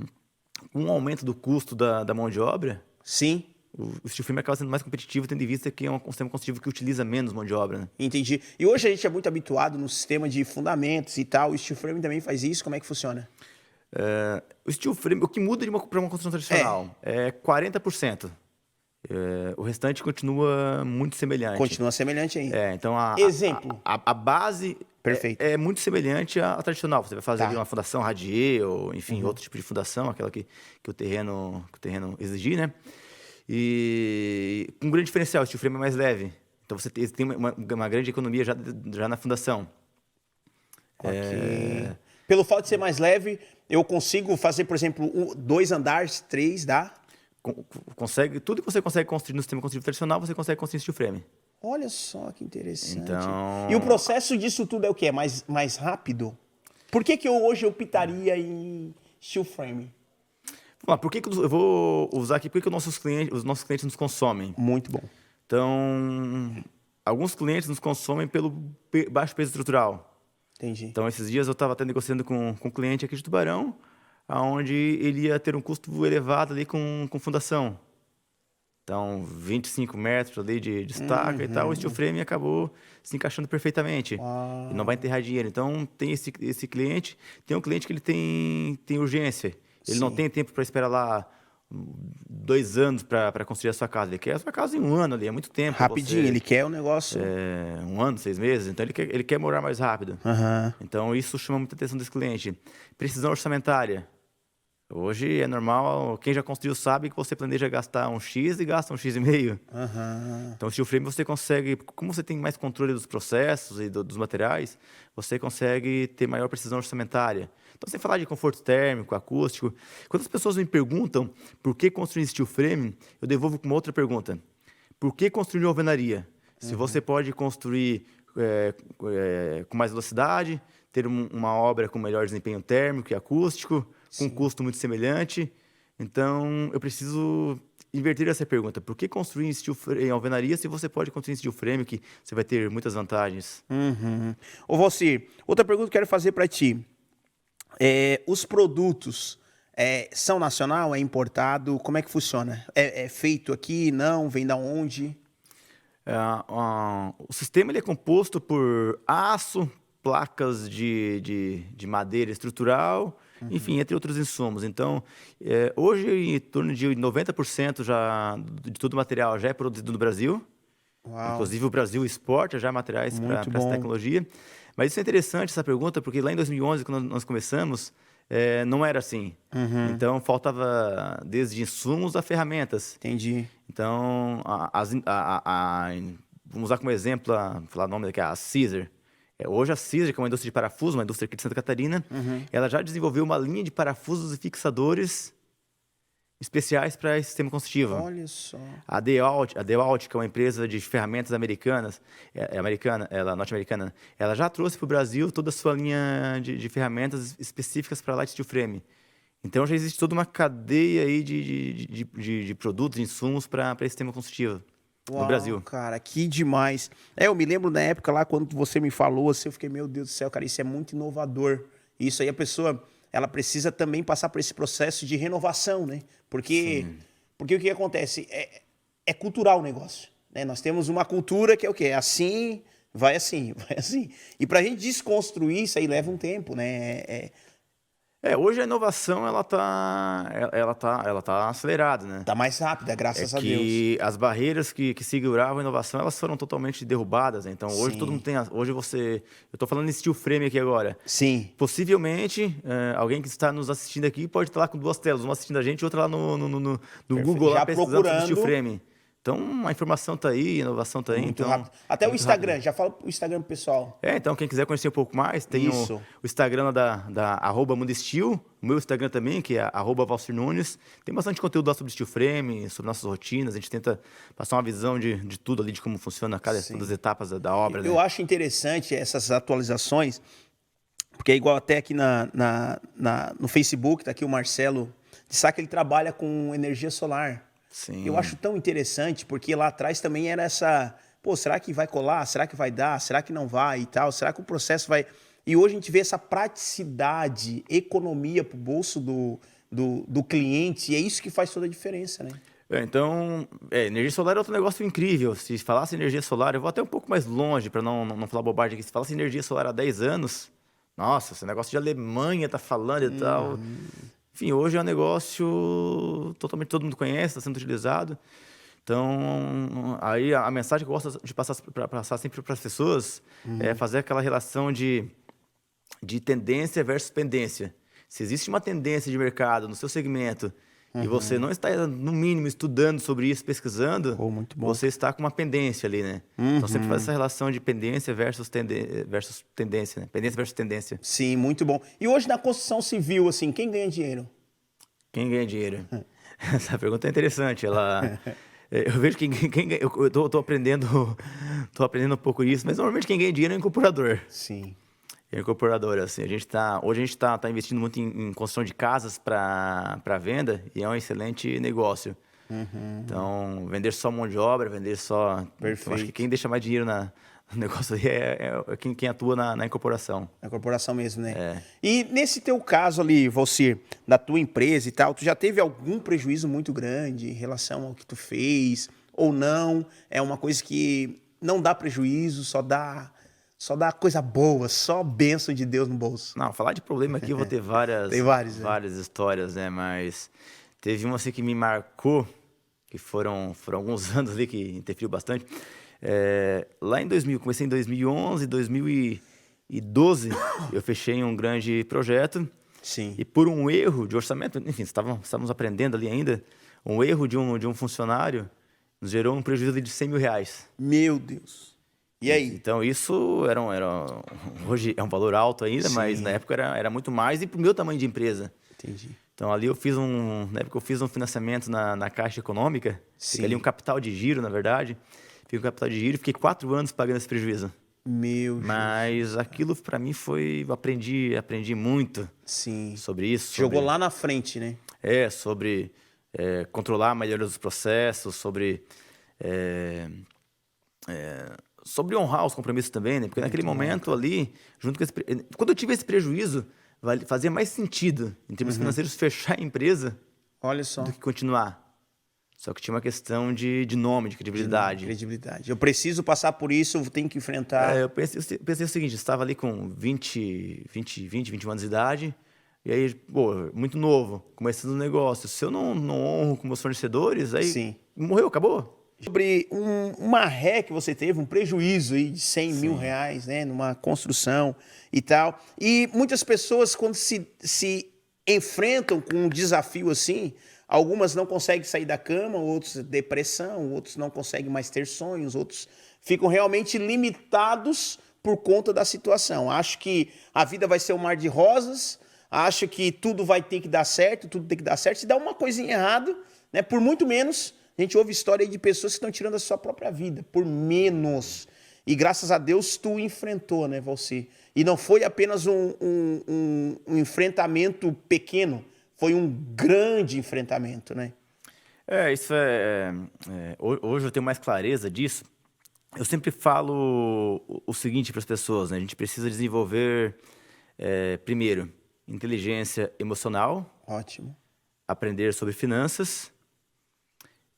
Speaker 2: com o aumento do custo da mão de obra,
Speaker 1: sim,
Speaker 2: o steel frame acaba sendo mais competitivo, tendo em vista que é um sistema construtivo que utiliza menos mão de obra, né?
Speaker 1: Entendi. E hoje a gente é muito habituado no sistema de fundamentos e tal. O steel frame também faz isso? Como é que funciona?
Speaker 2: O steel frame, o que muda para uma construção tradicional é 40%. O restante continua muito semelhante.
Speaker 1: Continua semelhante ainda.
Speaker 2: Então
Speaker 1: exemplo.
Speaker 2: A base
Speaker 1: Perfeito.
Speaker 2: é muito semelhante à tradicional. Você vai fazer ali uma fundação radier, ou enfim, outro tipo de fundação, aquela que o terreno exigir, né? E com um grande diferencial, o steel frame é mais leve. Então você tem uma grande economia já na fundação.
Speaker 1: Ok. Pelo fato de ser mais leve, eu consigo fazer, por exemplo, 2 andares, 3, dá?
Speaker 2: Tudo que você consegue construir no sistema construtivo tradicional, você consegue construir em steel frame.
Speaker 1: Olha só que interessante.
Speaker 2: Então...
Speaker 1: E o processo disso tudo é o quê? É mais rápido? Por que hoje eu optaria em steel frame?
Speaker 2: Vamos lá, por que eu vou usar aqui? Por que os nossos clientes nos consomem?
Speaker 1: Muito bom.
Speaker 2: Então, alguns clientes nos consomem pelo baixo peso estrutural.
Speaker 1: Entendi.
Speaker 2: Então, esses dias eu estava até negociando com um cliente aqui de Tubarão, onde ele ia ter um custo elevado ali com fundação. Então, 25 metros ali de estaca e tal, o steel frame acabou se encaixando perfeitamente. E não vai enterrar dinheiro. Então, tem esse cliente, tem um cliente que ele tem urgência. Ele não tem tempo para esperar lá 2 anos para construir a sua casa. Ele quer a sua casa em 1 ano ali, é muito tempo.
Speaker 1: Rapidinho, ele quer o negócio...
Speaker 2: 1 ano, 6 meses, então ele quer morar mais rápido. Então, isso chama muita atenção desse cliente. Precisão orçamentária. Hoje é normal, quem já construiu sabe que você planeja gastar um X e gasta um X e meio. Então, o steel frame você consegue, como você tem mais controle dos processos e dos materiais, você consegue ter maior precisão orçamentária. Então, sem falar de conforto térmico, acústico, quando as pessoas me perguntam por que construir steel frame, eu devolvo com uma outra pergunta. Por que construir alvenaria? Se você pode construir com mais velocidade, ter uma obra com melhor desempenho térmico e acústico, com um custo muito semelhante. Então, eu preciso inverter essa pergunta. Por que construir em alvenaria se você pode construir em steel frame, que você vai ter muitas vantagens?
Speaker 1: Ô, Valcir, outra pergunta que eu quero fazer para ti. Os produtos são nacional? É importado? Como é que funciona? É feito aqui? Não? Vem da onde?
Speaker 2: O sistema ele é composto por aço, placas de madeira estrutural enfim, entre outros insumos. Então, hoje, em torno de 90% já de todo o material já é produzido no Brasil.
Speaker 1: Uau.
Speaker 2: Inclusive, o Brasil exporta já materiais para
Speaker 1: Muito
Speaker 2: essa
Speaker 1: bom.
Speaker 2: tecnologia. Mas isso é interessante, essa pergunta, porque lá em 2011, quando nós começamos, não era assim. Então, faltava desde insumos a ferramentas.
Speaker 1: Entendi.
Speaker 2: Então, vamos usar como exemplo, falar o nome daqui, a Caesar. Hoje a Caesar, que é uma indústria de parafusos, uma indústria aqui de Santa Catarina, ela já desenvolveu uma linha de parafusos e fixadores especiais para esse sistema combustível.
Speaker 1: Olha só.
Speaker 2: A DeWalt, que é uma empresa de ferramentas americanas, norte-americana, ela já trouxe para o Brasil toda a sua linha de ferramentas específicas para light steel frame. Então já existe toda uma cadeia aí de produtos, de insumos para esse sistema combustível no Brasil.
Speaker 1: Cara, que demais. Eu me lembro na época lá, quando você me falou assim, eu fiquei, meu Deus do céu, cara, isso é muito inovador. Isso aí a pessoa, ela precisa também passar por esse processo de renovação, né? Porque o que acontece? É cultural o negócio, né? Nós temos uma cultura que é o quê? Assim, vai assim, vai assim. E pra gente desconstruir isso aí leva um tempo, né?
Speaker 2: Hoje a inovação ela tá acelerada, né?
Speaker 1: Tá mais rápida, graças a Deus.
Speaker 2: Que as barreiras que seguravam a inovação, elas foram totalmente derrubadas, né? Então hoje
Speaker 1: Sim.
Speaker 2: todo mundo tem, eu estou falando em steel frame aqui agora.
Speaker 1: Sim.
Speaker 2: Possivelmente, alguém que está nos assistindo aqui pode estar lá com duas telas, uma assistindo a gente e outra lá no Google,
Speaker 1: Já
Speaker 2: lá pesquisando sobre
Speaker 1: procurando.
Speaker 2: steel frame. Então, a informação está aí, a inovação está aí.
Speaker 1: Muito
Speaker 2: então,
Speaker 1: rápido. Até o
Speaker 2: muito
Speaker 1: Instagram,
Speaker 2: rápido.
Speaker 1: já fala o Instagram pro pessoal.
Speaker 2: Então, quem quiser conhecer um pouco mais, tem
Speaker 1: Isso.
Speaker 2: o Instagram da @mundosteel, o meu Instagram também, que é @Valcir Nunes. Tem bastante conteúdo lá sobre steel frame, sobre nossas rotinas. A gente tenta passar uma visão de tudo ali, de como funciona todas as etapas da obra.
Speaker 1: Eu
Speaker 2: né?
Speaker 1: acho interessante essas atualizações, porque é igual até aqui no Facebook, tá aqui o Marcelo de Sá, que ele trabalha com energia solar.
Speaker 2: Sim.
Speaker 1: Eu acho tão interessante, porque lá atrás também era essa... Pô, será que vai colar? Será que vai dar? Será que não vai e tal? Será que o processo vai... E hoje a gente vê essa praticidade, economia pro bolso do cliente, e é isso que faz toda a diferença, né?
Speaker 2: Então, energia solar é outro negócio incrível. Se falasse energia solar, eu vou até um pouco mais longe para não falar bobagem aqui. Se falasse energia solar há 10 anos, nossa, esse negócio de Alemanha tá falando e tal... Enfim, hoje é um negócio totalmente todo mundo conhece, está sendo utilizado. Então, aí a mensagem que eu gosto de passar sempre para as pessoas é fazer aquela relação de tendência versus pendência. Se existe uma tendência de mercado no seu segmento e você não está, no mínimo, estudando sobre isso, pesquisando,
Speaker 1: muito bom.
Speaker 2: você está com uma pendência ali, né? Então, sempre faz essa relação de pendência versus tendência, né? Pendência versus tendência.
Speaker 1: Sim, muito bom. E hoje na construção civil, assim, quem ganha dinheiro?
Speaker 2: Quem ganha dinheiro? Essa pergunta é interessante. Eu vejo que eu tô aprendendo um pouco isso, mas normalmente quem ganha dinheiro é o incorporador.
Speaker 1: Sim.
Speaker 2: É o incorporador, assim. Hoje a gente tá investindo muito em construção de casas para venda e é um excelente negócio. Então, vender só mão de obra, vender só...
Speaker 1: Perfeito.
Speaker 2: Então, acho que quem deixa mais dinheiro no negócio aí é quem atua na incorporação.
Speaker 1: Na corporação mesmo, né? E nesse teu caso ali, Valcir, da tua empresa e tal, tu já teve algum prejuízo muito grande em relação ao que tu fez? Ou não? É uma coisa que não dá prejuízo, só dá coisa boa, só bênção de Deus no bolso.
Speaker 2: Não, falar de problema aqui eu vou ter várias,
Speaker 1: Tem vários, né?
Speaker 2: várias histórias, né? Mas teve uma assim que me marcou, que foram alguns anos ali que interferiu bastante. Lá em 2000, comecei em 2011, 2012, eu fechei um grande projeto.
Speaker 1: Sim.
Speaker 2: E por um erro de orçamento, enfim, estávamos aprendendo ali ainda, um erro de um funcionário nos gerou um prejuízo de R$100 mil.
Speaker 1: Meu Deus. E aí?
Speaker 2: Então isso hoje é um valor alto ainda,
Speaker 1: Sim.
Speaker 2: mas na época era muito mais e para o meu tamanho de empresa.
Speaker 1: Entendi.
Speaker 2: Então ali na época eu fiz um financiamento na Caixa Econômica,
Speaker 1: Sim.
Speaker 2: fica ali um capital de giro, na verdade. Fiquei com capital de giro e fiquei 4 anos pagando esse prejuízo.
Speaker 1: Meu Deus.
Speaker 2: Mas aquilo para mim eu aprendi muito
Speaker 1: Sim.
Speaker 2: sobre isso.
Speaker 1: Jogou lá na frente, né?
Speaker 2: Sobre controlar melhor os processos, sobre honrar os compromissos também, né? Porque naquele momento ali, quando eu tive esse prejuízo, fazia mais sentido, em termos financeiros, fechar a empresa
Speaker 1: Olha só.
Speaker 2: do que continuar. Só que tinha uma questão de nome, de credibilidade.
Speaker 1: Eu preciso passar por isso, eu tenho que enfrentar.
Speaker 2: Eu pensei o seguinte, estava ali com 21 anos de idade, E aí, pô, muito novo, começando um negócio. Se eu não honro com meus fornecedores, aí
Speaker 1: Sim.
Speaker 2: morreu, acabou.
Speaker 1: Sobre uma ré que você teve, um prejuízo aí de 100 mil reais, né, numa construção e tal. E muitas pessoas, quando se enfrentam com um desafio assim, algumas não conseguem sair da cama, outros depressão, outros não conseguem mais ter sonhos, outros ficam realmente limitados por conta da situação. Acho que a vida vai ser um mar de rosas, acho que tudo vai ter que dar certo, tudo tem que dar certo. Se dá uma coisinha errada, né, por muito menos... A gente ouve história aí de pessoas que estão tirando a sua própria vida, por menos. E graças a Deus tu enfrentou, né, Valci? E não foi apenas um enfrentamento pequeno, foi um grande enfrentamento, né?
Speaker 2: Isso hoje eu tenho mais clareza disso. Eu sempre falo o seguinte para as pessoas, né? A gente precisa desenvolver, primeiro, inteligência emocional.
Speaker 1: Ótimo.
Speaker 2: Aprender sobre finanças.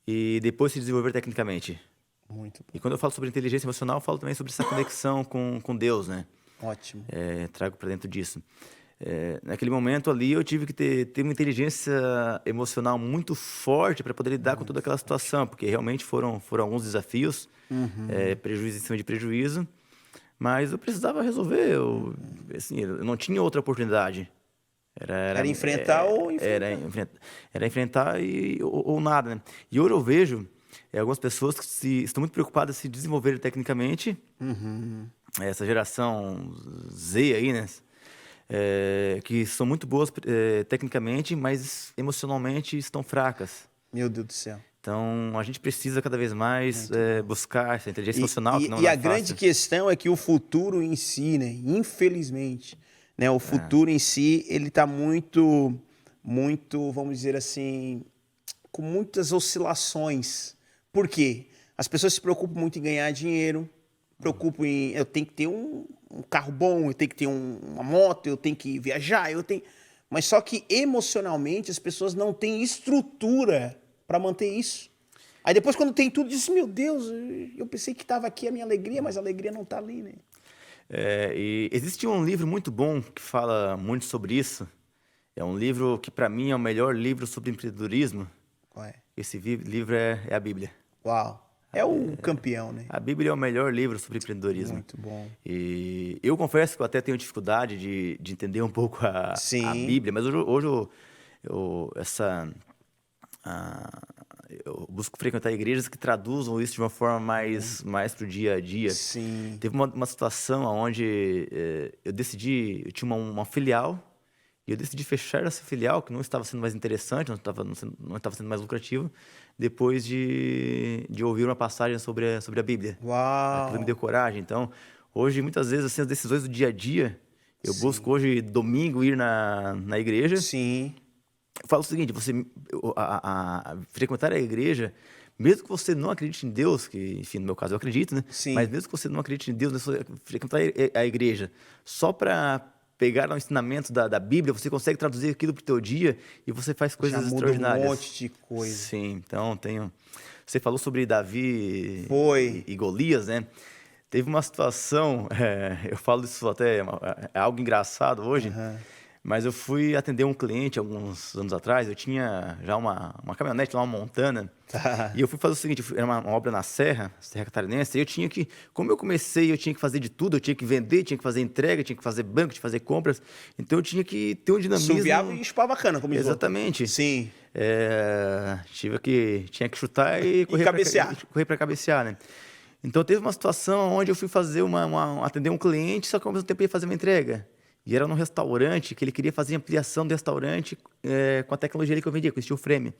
Speaker 2: E depois se desenvolver tecnicamente.
Speaker 1: Muito bom.
Speaker 2: E quando eu falo sobre inteligência emocional, eu falo também sobre essa conexão com Deus, né?
Speaker 1: Ótimo.
Speaker 2: Trago para dentro disso. Naquele momento ali, eu tive que ter uma inteligência emocional muito forte para poder lidar com toda aquela situação, porque realmente foram alguns desafios, prejuízo em cima de prejuízo, mas eu precisava resolver. Eu não tinha outra oportunidade.
Speaker 1: Era enfrentar ou enfrentar?
Speaker 2: Era enfrentar ou nada, né? E hoje eu vejo algumas pessoas que estão muito preocupadas em se desenvolver tecnicamente. Essa geração Z aí, né? Que são muito boas tecnicamente, mas emocionalmente estão fracas.
Speaker 1: Meu Deus do céu.
Speaker 2: Então, a gente precisa cada vez mais buscar essa inteligência emocional.
Speaker 1: E a grande questão é que o futuro em si, né? Infelizmente... Né, o futuro em si, ele está muito, vamos dizer assim, com muitas oscilações. Por quê? As pessoas se preocupam muito em ganhar dinheiro, preocupam em, eu tenho que ter um carro bom, eu tenho que ter uma moto, eu tenho que viajar, Mas só que emocionalmente as pessoas não têm estrutura para manter isso. Aí depois quando tem tudo, diz, meu Deus, eu pensei que estava aqui a minha alegria, mas a alegria não está ali, né?
Speaker 2: E existe um livro muito bom que fala muito sobre isso. É um livro que, para mim, é o melhor livro sobre empreendedorismo.
Speaker 1: Qual é?
Speaker 2: Esse livro é a Bíblia.
Speaker 1: Uau! É o campeão, né?
Speaker 2: A Bíblia é o melhor livro sobre empreendedorismo.
Speaker 1: Muito bom.
Speaker 2: E eu confesso que eu até tenho dificuldade de entender um pouco a Bíblia, mas hoje eu busco frequentar igrejas que traduzam isso de uma forma mais para o dia a dia.
Speaker 1: Sim.
Speaker 2: Teve uma situação onde eu tinha uma filial, e eu decidi fechar essa filial, que não estava sendo mais interessante, não estava sendo mais lucrativo, depois de ouvir uma passagem sobre a Bíblia.
Speaker 1: Uau!
Speaker 2: Aquilo me deu coragem. Então, hoje, muitas vezes, assim, as decisões do dia a dia, eu busco hoje, domingo, ir na igreja.
Speaker 1: Sim.
Speaker 2: Eu falo o seguinte, frequentar a igreja, mesmo que você não acredite em Deus, que, enfim, no meu caso eu acredito, né?
Speaker 1: Sim.
Speaker 2: Mas mesmo que você não acredite em Deus, frequentar a igreja só para pegar o ensinamento da Bíblia, você consegue traduzir aquilo para o teu dia e você faz coisas
Speaker 1: já muda
Speaker 2: extraordinárias.
Speaker 1: Um monte de coisa.
Speaker 2: Sim, então você falou sobre Davi e Golias, né? Teve uma situação, eu falo isso até, é algo engraçado hoje, mas eu fui atender um cliente alguns anos atrás, eu tinha já uma caminhonete, uma Montana, e eu fui fazer o seguinte, era uma obra na Serra Catarinense, e eu tinha que, como eu comecei, eu tinha que fazer de tudo, eu tinha que vender, tinha que fazer entrega, tinha que fazer banco, tinha que fazer compras, então eu tinha que ter um dinamismo.
Speaker 1: Subiava e chupava bacana, como
Speaker 2: Exatamente.
Speaker 1: Sim.
Speaker 2: Tinha que chutar e correr para cabecear, né? Então teve uma situação onde eu fui fazer atender um cliente, só que ao mesmo tempo ia fazer uma entrega. E era num restaurante que ele queria fazer ampliação do restaurante com a tecnologia que eu vendia, com o steel frame.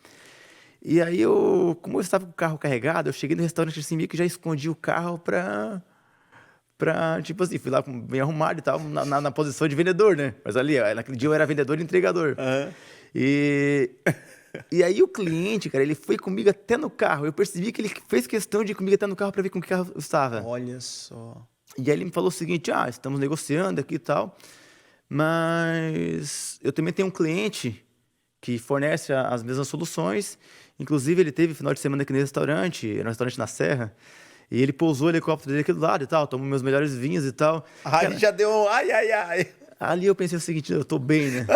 Speaker 2: E aí, como eu estava com o carro carregado, eu cheguei no restaurante assim, meio que já escondi o carro pra tipo assim, fui lá bem arrumado e tal, na posição de vendedor, né? Mas ali, naquele dia eu era vendedor e entregador. E aí o cliente, cara, ele foi comigo até no carro. Eu percebi que ele fez questão de ir comigo até no carro para ver com que carro eu estava.
Speaker 1: Olha só.
Speaker 2: E aí ele me falou o seguinte, estamos negociando aqui e tal, mas eu também tenho um cliente que fornece as mesmas soluções. Inclusive, ele teve final de semana aqui no restaurante, era um restaurante na Serra, e ele pousou o helicóptero dele aqui do lado e tal, tomou meus melhores vinhos e tal.
Speaker 1: Aí já deu ai.
Speaker 2: Ali eu pensei o seguinte, eu tô bem, né?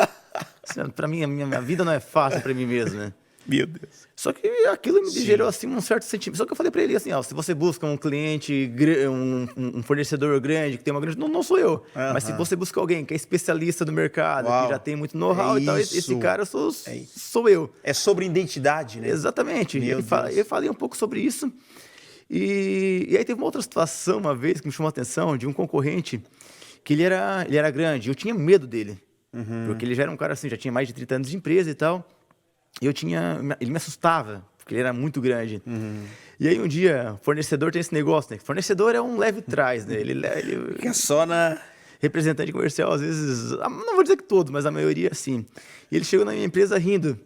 Speaker 2: Para mim, a minha vida não é fácil para mim mesmo, né?
Speaker 1: Meu Deus.
Speaker 2: Só que aquilo me gerou assim um certo sentimento. Só que eu falei para ele assim, ó, se você busca um cliente, um fornecedor grande, que tem uma grande... Não sou eu. Mas se você busca alguém que é especialista no mercado, que já tem muito know-how e tal, esse cara sou eu.
Speaker 1: É sobre identidade, né?
Speaker 2: Exatamente. Eu falei um pouco sobre isso. E aí teve uma outra situação, uma vez, que me chamou a atenção, de um concorrente, que ele era grande. Eu tinha medo dele. Porque ele já era um cara assim, já tinha mais de 30 anos de empresa e tal. Ele me assustava, porque ele era muito grande. E aí um dia, fornecedor tem esse negócio, né? Fornecedor é um leve trás, né? Ele
Speaker 1: Fica só na...
Speaker 2: Representante comercial, às vezes, não vou dizer que todos, mas a maioria sim. E ele chegou na minha empresa rindo.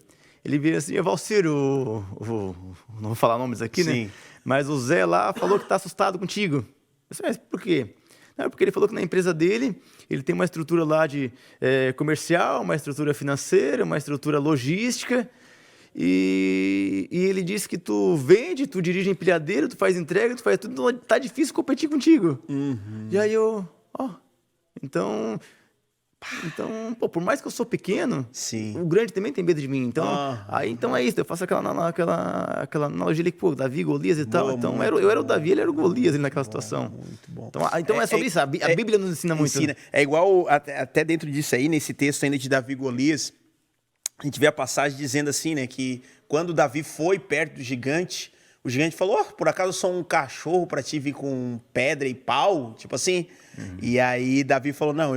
Speaker 2: Ele veio assim, Valcir, não vou falar nomes aqui,
Speaker 1: Sim.
Speaker 2: né? Mas o Zé lá falou que tá assustado contigo. Eu disse, mas por quê? Não, porque ele falou que na empresa dele, ele tem uma estrutura lá de comercial, uma estrutura financeira, uma estrutura logística. E ele disse que tu vende, tu dirige empilhadeiro, tu faz entrega, tu faz tudo, então tá difícil competir contigo. E aí então, pô, por mais que eu sou pequeno,
Speaker 1: Sim.
Speaker 2: o grande também tem medo de mim. Então, então é isso, eu faço aquela analogia ali, pô, Davi e Golias e tal. Então, eu era o Davi, ele era o Golias ali naquela situação.
Speaker 1: Muito bom.
Speaker 2: Então é sobre isso, a Bíblia nos ensina muito.
Speaker 1: É igual, até dentro disso aí, nesse texto ainda de Davi e Golias, a gente vê a passagem dizendo assim, né, que quando Davi foi perto do gigante, o gigante falou, por acaso eu sou um cachorro para te vir com pedra e pau? Tipo assim. E aí Davi falou, não,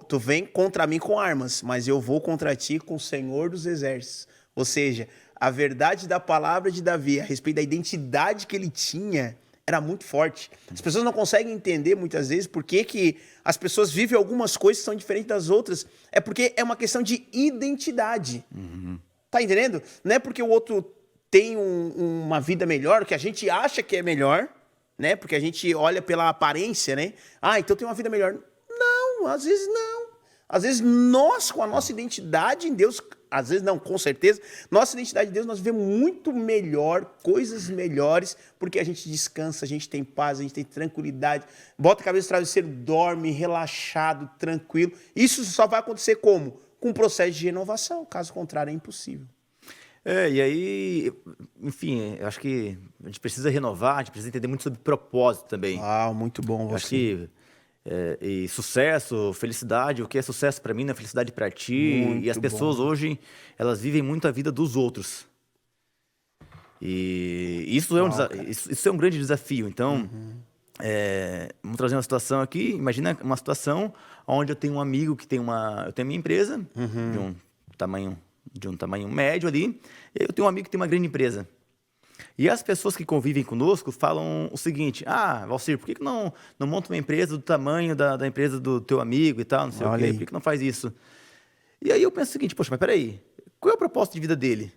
Speaker 1: tu vem contra mim com armas, mas eu vou contra ti com o Senhor dos Exércitos. Ou seja, a verdade da palavra de Davi a respeito da identidade que ele tinha era muito forte. As pessoas não conseguem entender muitas vezes por que as pessoas vivem algumas coisas que são diferentes das outras. É porque é uma questão de identidade. Tá entendendo? Não é porque o outro tem uma vida melhor, que a gente acha que é melhor, né? Porque a gente olha pela aparência, né? Então tem uma vida melhor. Não, às vezes não. Às vezes nós, com a nossa identidade em Deus, às vezes não, com certeza, nossa identidade em Deus, nós vivemos muito melhor, coisas melhores, porque a gente descansa, a gente tem paz, a gente tem tranquilidade, bota a cabeça no travesseiro, dorme, relaxado, tranquilo. Isso só vai acontecer como? Com um processo de renovação, caso contrário é impossível.
Speaker 2: E aí, enfim, eu acho que a gente precisa renovar, a gente precisa entender muito sobre propósito também.
Speaker 1: Muito bom você.
Speaker 2: Acho que e sucesso, felicidade, o que é sucesso para mim não é felicidade para ti.
Speaker 1: Muito
Speaker 2: e as pessoas hoje, elas vivem muito a vida dos outros. E isso é um grande desafio. Então, vamos trazer uma situação aqui. Imagina uma situação onde eu tenho um amigo que eu tenho a minha empresa de um tamanho médio ali, e eu tenho um amigo que tem uma grande empresa. E as pessoas que convivem conosco falam o seguinte, Valcir, por que não monta uma empresa do tamanho da empresa do teu amigo e tal, não sei o quê, por que não faz isso? E aí eu penso o seguinte, poxa, mas peraí, qual é o propósito de vida dele?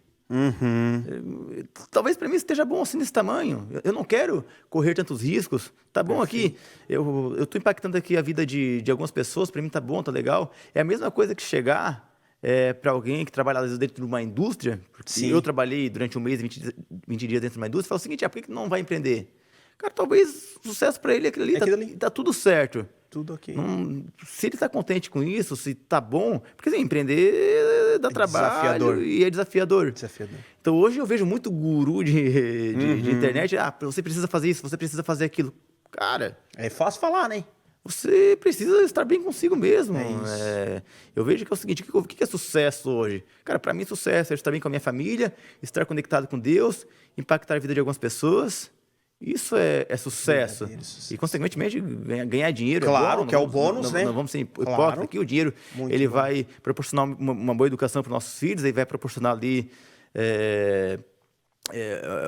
Speaker 2: Talvez para mim esteja bom assim desse tamanho. Eu não quero correr tantos riscos. Tá bom aqui, eu estou impactando aqui a vida de algumas pessoas, para mim tá bom, tá legal. É a mesma coisa que chegar para alguém que trabalha às vezes dentro de uma indústria. Eu trabalhei durante um mês, 20 dias dentro de uma indústria, e falo o seguinte, por que não vai empreender? Cara, talvez sucesso para ele é aquilo ali, tá tudo certo.
Speaker 1: Tudo ok.
Speaker 2: Se ele está contente com isso, se tá bom... Porque assim, empreender dá trabalho desafiador. E é desafiador. Então hoje eu vejo muito guru de internet. Você precisa fazer isso, você precisa fazer aquilo. Cara...
Speaker 1: É fácil falar, né?
Speaker 2: Você precisa estar bem consigo mesmo. Eu vejo que é o seguinte, o que é sucesso hoje? Cara, para mim sucesso é estar bem com a minha família, estar conectado com Deus, impactar a vida de algumas pessoas... Isso é sucesso. E, consequentemente, ganhar dinheiro.
Speaker 1: Claro,
Speaker 2: é bom,
Speaker 1: que é o bônus, né?
Speaker 2: Não vamos ser hipócritas aqui. O dinheiro ele vai proporcionar uma boa educação para os nossos filhos, ele vai proporcionar ali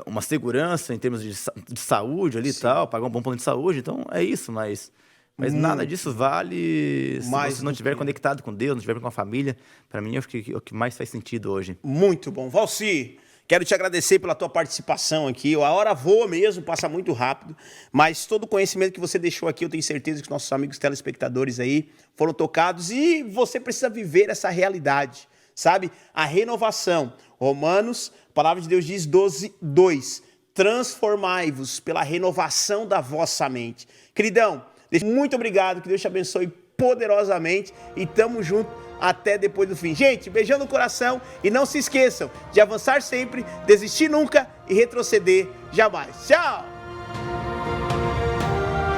Speaker 2: uma segurança em termos de saúde ali e tal, pagar um bom plano de saúde. Então, é isso, mas nada disso vale se você não estiver conectado com Deus, não estiver com a família. Para mim, acho que é o que mais faz sentido hoje.
Speaker 1: Muito bom. Valcir, quero te agradecer pela tua participação aqui. A hora voa mesmo, passa muito rápido. Mas todo o conhecimento que você deixou aqui, eu tenho certeza que os nossos amigos telespectadores aí foram tocados. E você precisa viver essa realidade, sabe? A renovação. Romanos, a palavra de Deus diz 12:2. Transformai-vos pela renovação da vossa mente. Queridão, muito obrigado. Que Deus te abençoe poderosamente e tamo junto até depois do fim. Gente, beijão no coração e não se esqueçam de avançar sempre, desistir nunca e retroceder jamais. Tchau!